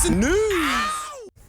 News.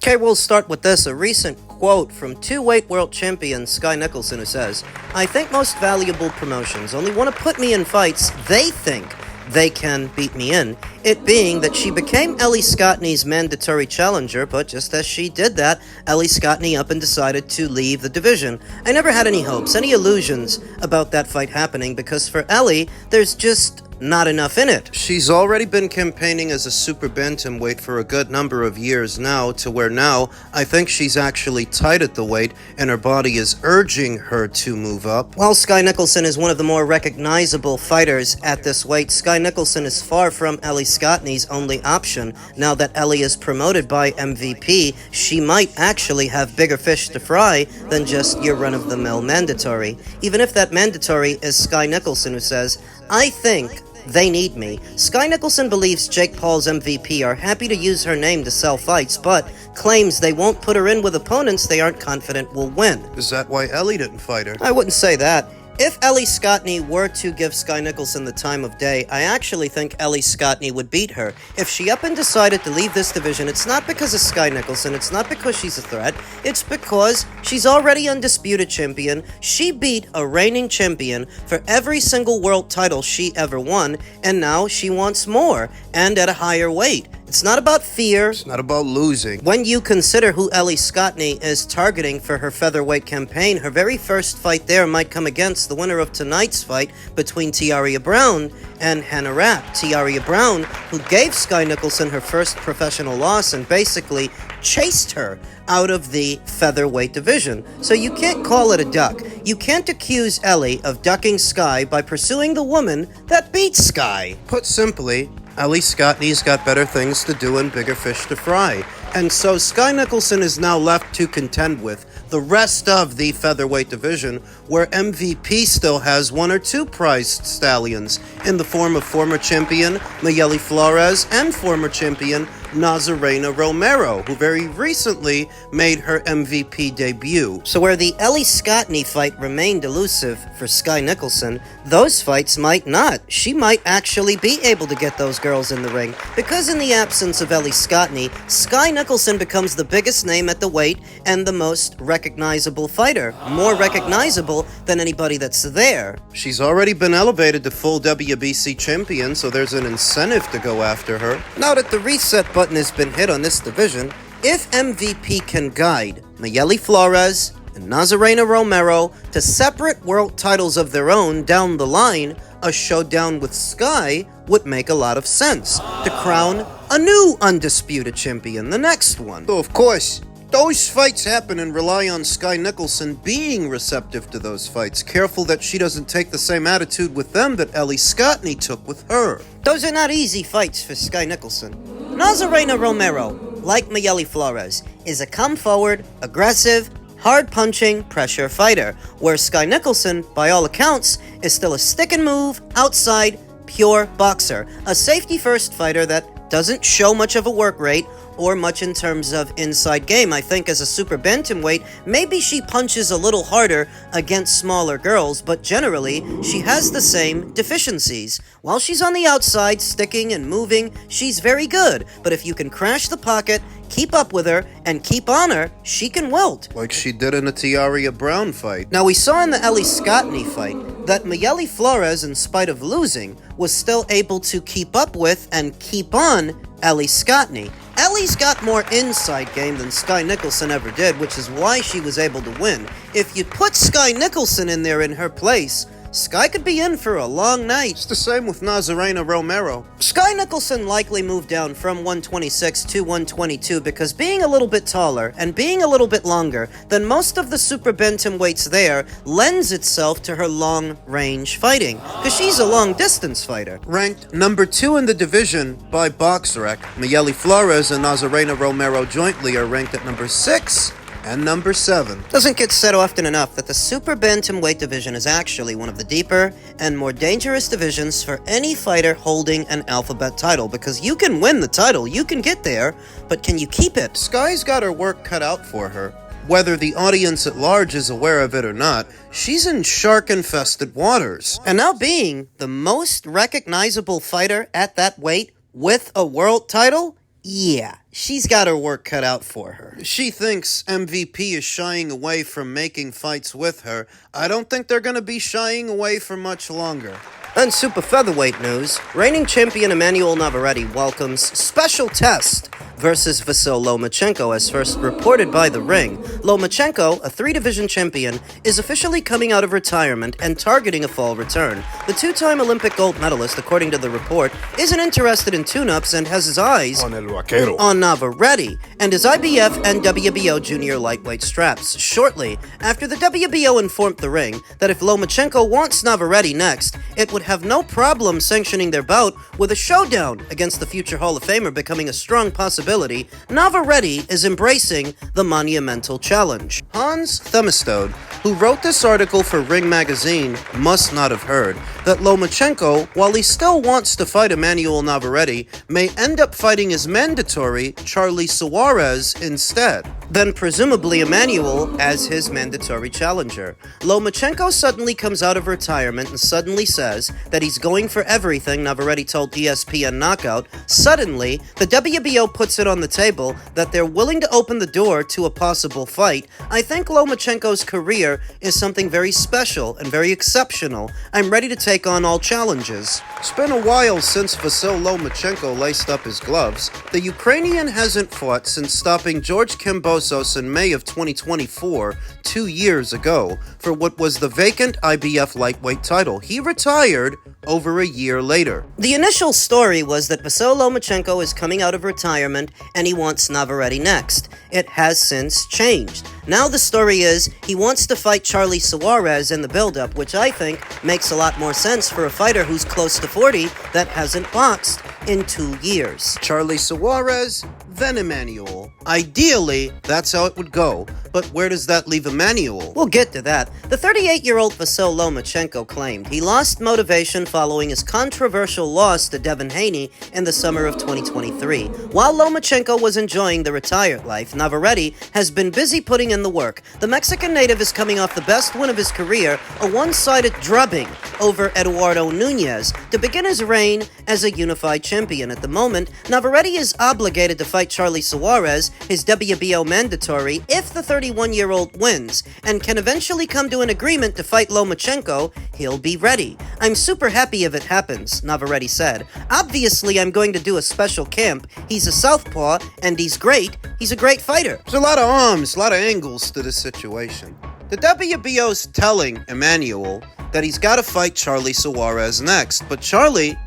Okay, we'll start with this, a recent quote from two-weight world champion Sky Nicholson, who says, "I think most valuable promotions only want to put me in fights they think they can beat me in, it being that she became Ellie Scottney's mandatory challenger, but just as she did that, Ellie Scottney up and decided to leave the division. I never had any hopes, any illusions about that fight happening, because for Ellie, there's just not enough in it." She's already been campaigning as a super bantamweight for a good number of years now, to where now I think she's actually tight at the weight and her body is urging her to move up. While Sky Nicholson is one of the more recognizable fighters at this weight, Sky Nicholson is far from Ellie Scottney's only option. Now that Ellie is promoted by MVP, she might actually have bigger fish to fry than just your run-of-the-mill mandatory. Even if that mandatory is Sky Nicholson, who says, "I think they need me." Sky Nicholson believes Jake Paul's MVP are happy to use her name to sell fights, but claims they won't put her in with opponents they aren't confident will win. Is that why Ellie didn't fight her? I wouldn't say that. If Ellie Scottney were to give Sky Nicholson the time of day, I actually think Ellie Scottney would beat her. If she up and decided to leave this division, it's not because of Sky Nicholson, it's not because she's a threat, it's because she's already undisputed champion. She beat a reigning champion for every single world title she ever won, and now she wants more, and at a higher weight. It's not about fear. It's not about losing. When you consider who Ellie Scottney is targeting for her featherweight campaign, her very first fight there might come against the winner of tonight's fight between Tiaria Brown and Hannah Rapp. Tiaria Brown, who gave Sky Nicholson her first professional loss and basically chased her out of the featherweight division. So you can't call it a duck. You can't accuse Ellie of ducking Sky by pursuing the woman that beat Sky. Put simply, Ellie Scottney's got better things to do and bigger fish to fry. And so Sky Nicholson is now left to contend with the rest of the featherweight division, where MVP still has one or two prized stallions in the form of former champion Mayeli Flores and former champion Nazarena Romero, who very recently made her MVP debut. So where the Ellie Scottney fight remained elusive for Sky Nicholson, those fights might not. She might actually be able to get those girls in the ring, because in the absence of Ellie Scottney, Sky Nicholson becomes the biggest name at the weight and the most recognizable fighter, more recognizable than anybody that's there. She's already been elevated to full WBC champion, so there's an incentive to go after her. Now that the reset button has been hit on this division, if MVP can guide Mayeli Flores and Nazarena Romero to separate world titles of their own down the line, a showdown with Sky would make a lot of sense to crown a new undisputed champion, the next one. So of course, those fights happen and rely on Sky Nicholson being receptive to those fights, careful that she doesn't take the same attitude with them that Ellie Scottney took with her. Those are not easy fights for Sky Nicholson. Nazarena Romero, like Mayeli Flores, is a come-forward, aggressive, hard-punching pressure fighter, where Sky Nicholson, by all accounts, is still a stick-and-move, outside, pure boxer, a safety-first fighter that doesn't show much of a work rate or much in terms of inside game. I think as a super bantamweight, maybe she punches a little harder against smaller girls, but generally, she has the same deficiencies. While she's on the outside, sticking and moving, she's very good, but if you can crash the pocket, keep up with her, and keep on her, she can wilt. Like she did in the Tiaria Brown fight. Now, we saw in the Ellie Scottney fight that Mayeli Flores, in spite of losing, was still able to keep up with and keep on Ellie Scottney. Ellie's got more inside game than Sky Nicholson ever did, which is why she was able to win. If you put Sky Nicholson in there in her place, Sky could be in for a long night. It's the same with Nazarena Romero. Sky Nicholson likely moved down from 126 to 122 because being a little bit taller and being a little bit longer than most of the super bantamweights there lends itself to her long-range fighting, because she's a long-distance fighter. Ranked number 2 in the division by BoxRec, Mayeli Flores and Nazarena Romero jointly are ranked at number 6 and number 7. Doesn't get said often enough that the super bantamweight division is actually one of the deeper and more dangerous divisions for any fighter holding an alphabet title, because you can win the title, you can get there, but can you keep it? Sky's got her work cut out for her. Whether the audience at large is aware of it or not, she's in shark-infested waters. And now being the most recognizable fighter at that weight with a world title, Yeah, she's got her work cut out for her. She thinks MVP is shying away from making fights with her. I don't think they're going to be shying away for much longer. And super featherweight news, reigning champion Emmanuel Navarrete welcomes special test versus Vasyl Lomachenko as first reported by The Ring. Lomachenko, a 3-division champion, is officially coming out of retirement and targeting a fall return. The 2-time Olympic gold medalist, according to the report, isn't interested in tune-ups and has his eyes on Navarrete and his IBF and WBO junior lightweight straps. Shortly after the WBO informed The Ring that if Lomachenko wants Navarrete next, it would have no problem sanctioning their bout, with a showdown against the future Hall of Famer becoming a strong possibility. Navarrete is embracing the monumental challenge. Hans Themistode, who wrote this article for Ring Magazine, must not have heard that Lomachenko, while he still wants to fight Emmanuel Navarrete, may end up fighting his mandatory Charlie Suarez instead. Then presumably Emmanuel as his mandatory challenger. Lomachenko suddenly comes out of retirement and suddenly says that he's going for everything, Navarrete told ESPN Knockout. Suddenly, the WBO puts it on the table that they're willing to open the door to a possible fight. I think Lomachenko's career is something very special and very exceptional. I'm ready to take on all challenges. It's been a while since Vasyl Lomachenko laced up his gloves. The Ukrainian hasn't fought since stopping George Kambosos in May of 2024, 2 years ago, for what was the vacant IBF lightweight title. He retired over a year later. The initial story was that Vasyl Lomachenko is coming out of retirement and he wants Navarrete next. It has since changed. Now the story is he wants to fight Charlie Suarez in the build-up, which I think makes a lot more sense for a fighter who's close to 40 that hasn't boxed in 2 years. Charlie Suarez, then Emmanuel. Ideally, that's how it would go. But where does that leave Emmanuel? We'll get to that. The 38-year-old Vasyl Lomachenko claimed he lost motivation following his controversial loss to Devin Haney in the summer of 2023. While Lomachenko was enjoying the retired life, Navarrete has been busy putting in the work. The Mexican native is coming off the best win of his career, a one-sided drubbing over Eduardo Nunez, to begin his reign as a unified champion. At the moment, Navarrete is obligated to fight Charlie Suarez, his WBO mandatory, if the 31-year-old wins, and can eventually come to an agreement to fight Lomachenko. He'll be ready. I'm super happy if it happens, Navarrete said. Obviously, I'm going to do a special camp. He's a southpaw, and he's great. He's a great fighter. There's a lot of arms, a lot of angles to this situation. The WBO's telling Emmanuel that he's got to fight Charlie Suarez next, but Charlie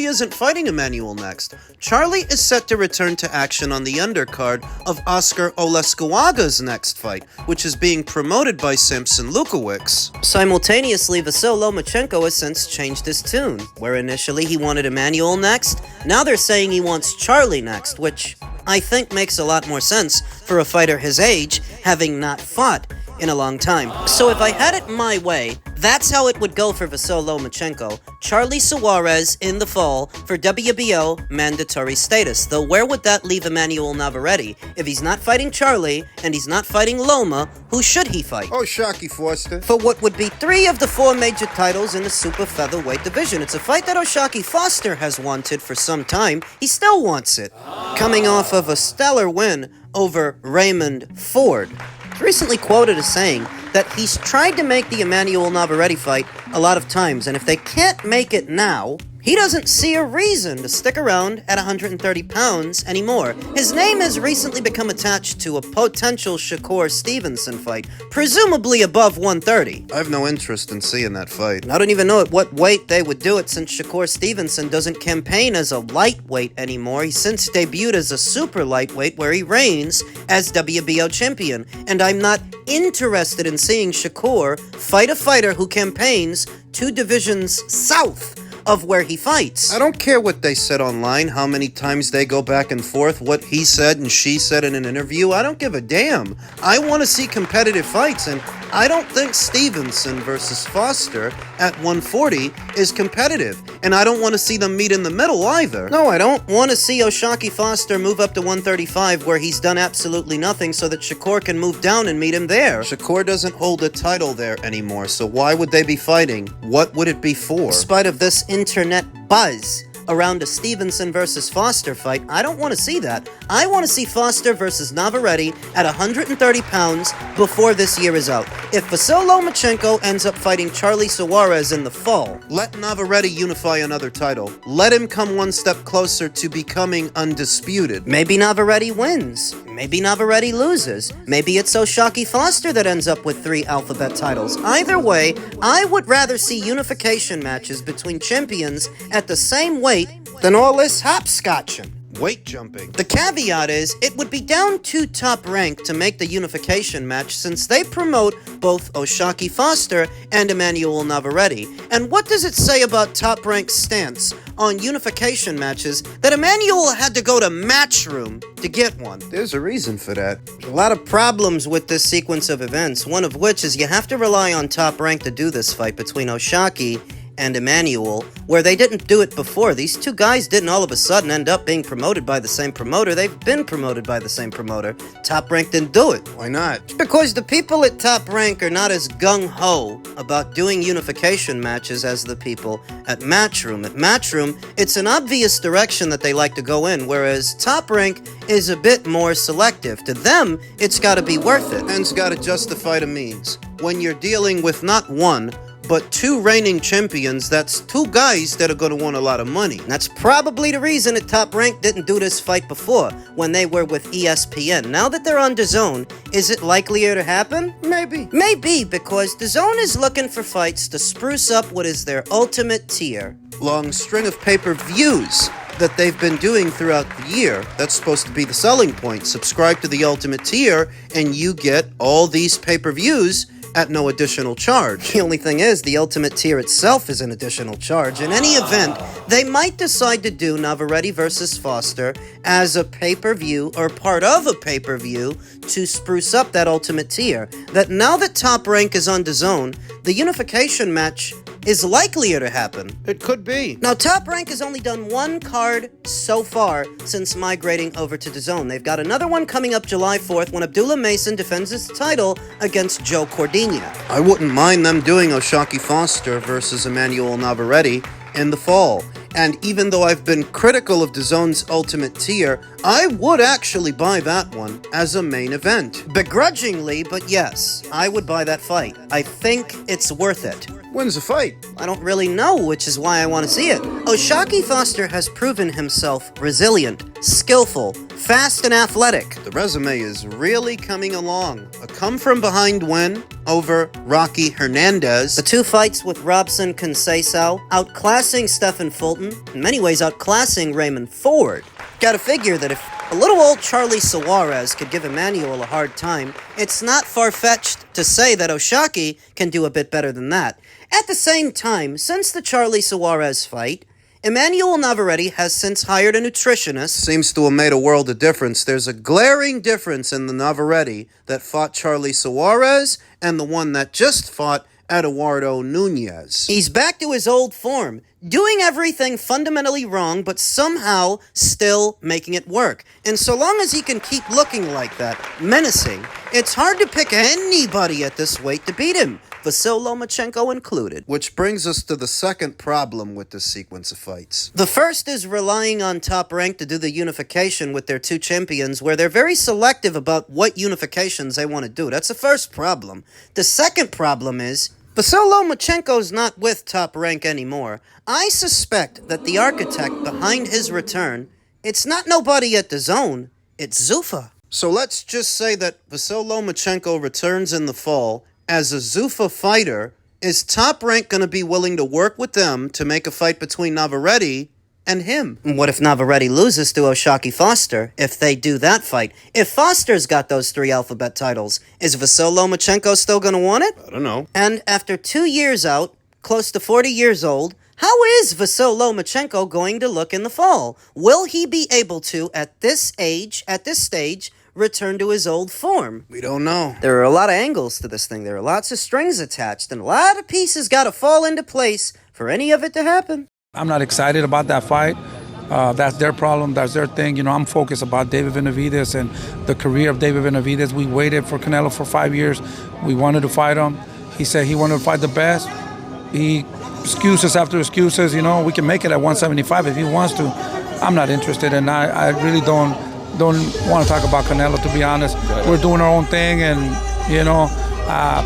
isn't fighting Emmanuel next. Charlie is set to return to action on the undercard of Oscar Olescuaga's next fight, which is being promoted by Simpson Lukowicz. Simultaneously, Vasyl Lomachenko has since changed his tune. Where initially he wanted Emmanuel next, now they're saying he wants Charlie next, which I think makes a lot more sense for a fighter his age, having not fought in a long time. So if I had it my way, that's how it would go for Vasyl Lomachenko. Charlie Suarez in the fall for WBO mandatory status. Though where would that leave Emmanuel Navarrete? If he's not fighting Charlie and he's not fighting Loma, who should he fight? Oh, Shocky Foster. For what would be 3 of the 4 major titles in the super featherweight division. It's a fight that O'Shaquie Foster has wanted for some time. He still wants it. Coming off of a stellar win over Raymond Ford. Recently quoted as saying that he's tried to make the Emmanuel Navarrete fight a lot of times, and if they can't make it now, he doesn't see a reason to stick around at 130 pounds anymore. His name has recently become attached to a potential Shakur Stevenson fight, presumably above 130. I have no interest in seeing that fight. I don't even know at what weight they would do it, since Shakur Stevenson doesn't campaign as a lightweight anymore. He's since debuted as a super lightweight where he reigns as WBO champion. And I'm not interested in seeing Shakur fight a fighter who campaigns 2 divisions south of where he fights. I don't care what they said online, how many times they go back and forth, what he said and she said in an interview. I don't give a damn. I want to see competitive fights, and I don't think Stevenson versus Foster at 140 is competitive, and I don't want to see them meet in the middle either. No, I don't want to see O'Shaquie Foster move up to 135 where he's done absolutely nothing so that Shakur can move down and meet him there. Shakur doesn't hold a title there anymore, so why would they be fighting? What would it be for? In spite of this internet buzz around a Stevenson versus Foster fight. I don't want to see that. I want to see Foster versus Navarrete at 130 pounds before this year is out. If Vasyl Lomachenko ends up fighting Charlie Suarez in the fall, let Navarrete unify another title. Let him come one step closer to becoming undisputed. Maybe Navarrete wins. Maybe Navarrete loses. Maybe it's O'Shaquie Foster that ends up with 3 alphabet titles. Either way, I would rather see unification matches between champions at the same weight than all this hopscotching. Weight jumping. The caveat is, it would be down to Top Rank to make the unification match since they promote both O'Shaquie Foster and Emmanuel Navarrete. And what does it say about Top Rank's stance on unification matches that Emmanuel had to go to Matchroom to get one? There's a reason for that. There's a lot of problems with this sequence of events, one of which is you have to rely on Top Rank to do this fight between O'Shaquie and Emmanuel, where they didn't do it before. These two guys didn't all of a sudden end up being promoted by the same promoter. They've been promoted by the same promoter. Top Rank didn't do it. Why not? Because the people at Top Rank are not as gung-ho about doing unification matches as the people at Matchroom. At Matchroom, it's an obvious direction that they like to go in, whereas Top Rank is a bit more selective. To them, it's gotta be worth it. And's gotta justify the means. When you're dealing with not one, but 2 reigning champions, that's 2 guys that are going to want a lot of money. And that's probably the reason that Top Rank didn't do this fight before, when they were with ESPN. Now that they're on DAZN, is it likelier to happen? Maybe. Maybe, because DAZN is looking for fights to spruce up what is their ultimate tier. Long string of pay-per-views that they've been doing throughout the year. That's supposed to be the selling point. Subscribe to the ultimate tier, and you get all these pay-per-views at no additional charge. The only thing is, the ultimate tier itself is an additional charge. In any event, they might decide to do Navarrete versus Foster as a pay-per-view or part of a pay-per-view to spruce up that ultimate tier. That now that Top Rank is on DAZN, the unification match is likelier to happen. It could be. Now, Top Rank has only done 1 card so far since migrating over to DAZN. They've got another one coming up July 4th when Abdullah Mason defends his title against Joe Cordina. I wouldn't mind them doing O'Shaquie Foster versus Emmanuel Navarrete in the fall. And even though I've been critical of DAZN's ultimate tier, I would actually buy that one as a main event. Begrudgingly, but yes, I would buy that fight. I think it's worth it. When's the fight? I don't really know, which is why I want to see it. O'Shaquie Foster has proven himself resilient, skillful, fast, and athletic. The resume is really coming along. A come-from-behind win over Rocky Hernandez. The 2 fights with Robson Conceição, outclassing Stephen Fulton, in many ways outclassing Raymond Ford. Gotta figure that if a little old Charlie Suarez could give Emmanuel a hard time, it's not far-fetched to say that O'Shaquie can do a bit better than that. At the same time, since the Charlie Suarez fight, Emmanuel Navarrete has since hired a nutritionist. Seems to have made a world of difference. There's a glaring difference in the Navarrete that fought Charlie Suarez and the one that just fought Eduardo Nunez. He's back to his old form, doing everything fundamentally wrong, but somehow still making it work. And so long as he can keep looking like that, menacing, it's hard to pick anybody at this weight to beat him, Vasyl Lomachenko included. Which brings us to the second problem with this sequence of fights. The first is relying on Top Rank to do the unification with their 2 champions, where they're very selective about what unifications they want to do. That's the first problem. The second problem is Vasyl Lomachenko's not with Top Rank anymore. I suspect that the architect behind his return, it's not nobody at DAZN, it's Zuffa. So let's just say that Vasyl Lomachenko returns in the fall as a Zuffa fighter. Is Top Rank going to be willing to work with them to make a fight between Navarrete and him? What if Navarrete loses to O'Shaquie Foster if they do that fight? If Foster's got those 3 alphabet titles, is Vasyl Lomachenko still going to want it? I don't know. And after 2 years out, close to 40 years old, how is Vasyl Lomachenko going to look in the fall? Will he be able to, at this age, at this stage, return to his old form? We don't know. There are a lot of angles to this thing. There are lots of strings attached, and a lot of pieces got to fall into place for any of it to happen. I'm not excited about that fight. That's their problem. That's their thing. You know, I'm focused about David Benavidez and the career of David Benavidez. We waited for Canelo for 5 years. We wanted to fight him. He said he wanted to fight the best. He excuses after excuses. You know, we can make it at 175 if he wants to. I'm not interested, and I really don't want to talk about Canelo, to be honest. We're doing our own thing, and you know,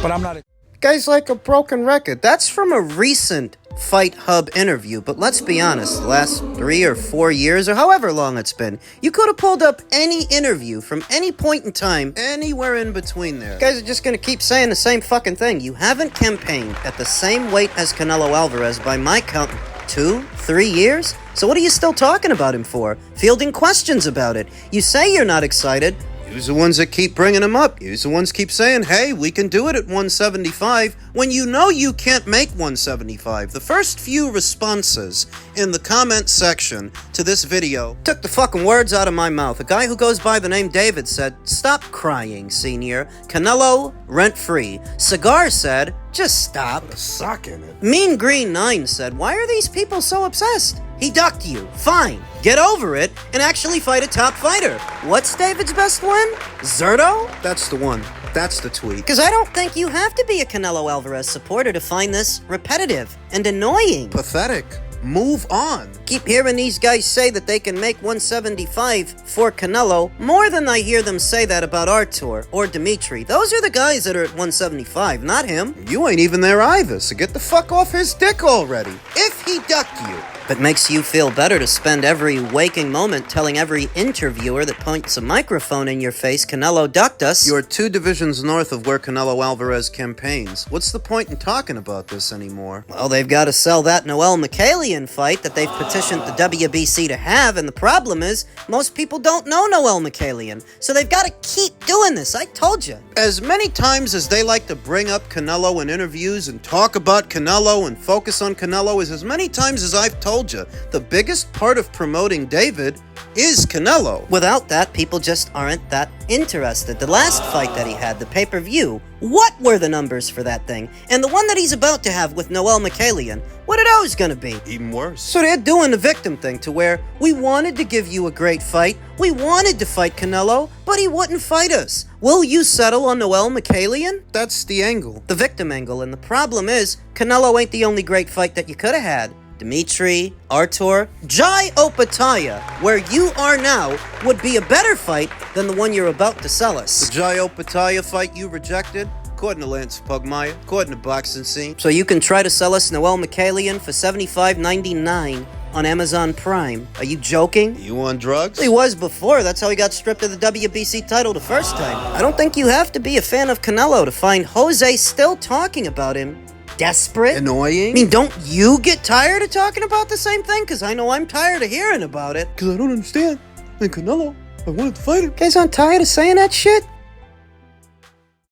but I'm not. Guy's like a broken record. That's from a recent Fight Hub interview, but let's be honest, the last 3 or 4 years, or however long it's been, you could have pulled up any interview from any point in time, Anywhere in between there. you guys are just gonna keep saying the same fucking thing. You haven't campaigned at the same weight as Canelo Alvarez by my count 2, 3 years? So what are you still talking about him for? Fielding questions about it. You say you're not excited. You're the ones that keep bringing him up. You're the ones keep saying, hey, we can do it at 175, when you know you can't make 175. The first few responses in the comment section to this video Took the fucking words out of my mouth. A guy who goes by the name David said, "Stop crying, senior. Canelo, rent-free." Cigar said, "Just stop." a sock in it. Mean Green 9 said, "Why are these people so obsessed? He ducked you. Fine. Get over it and actually fight a top fighter." What's David's best win? Zerto? That's the one. That's the tweet. Because I don't think you have to be a Canelo Alvarez supporter to find this repetitive and annoying. Pathetic. Move on. Keep hearing these guys say that they can make 175 for Canelo more than I hear them say that about Artur or Dimitri. Those are the guys that are at 175, not him. You ain't even there either, so get the fuck off his dick already. If he ducked you. But makes you feel better to spend every waking moment telling every interviewer that points a microphone in your face, Canelo ducked us. You're 2 divisions north of where Canelo Alvarez campaigns. What's the point in talking about this anymore? Well, they've got to sell that Noel-Machalian fight that they've petitioned the WBC to have, and the problem is, most people don't know Noel-Machalian, so they've got to keep doing this. I told you. As many times as they like to bring up Canelo in interviews and talk about Canelo and focus on Canelo is as many times as I've told you, the biggest part of promoting David is Canelo. Without that, people just aren't that interested. The last fight that he had, the pay-per-view, what were the numbers for that thing? And the one that he's about to have with Noel-Machalian, what are those gonna be? Even worse. So they're doing the victim thing to where we wanted to give you a great fight, we wanted to fight Canelo, but he wouldn't fight us. Will you settle on Noel-Machalian? That's the angle. The victim angle, and the problem is, Canelo ain't the only great fight that you could have had. Dimitri, Artur, Jai Opataya, where you are now, would be a better fight than the one you're about to sell The us. Jai Opataya fight you rejected, according to Lance Pugmire, according to Boxing Scene. So you can try to sell us Noel-Machalian for $75.99 on Amazon Prime. Are you joking? You on drugs? He was before. That's how he got stripped of the WBC title the first time. I don't think you have to be a fan of Canelo to find Jose still talking about him desperate. Annoying? I mean, don't you get tired of talking about the same thing? Because I know I'm tired of hearing about it. Because I don't understand. And Canelo, I wanted to fight him. Guys aren't tired of saying that shit?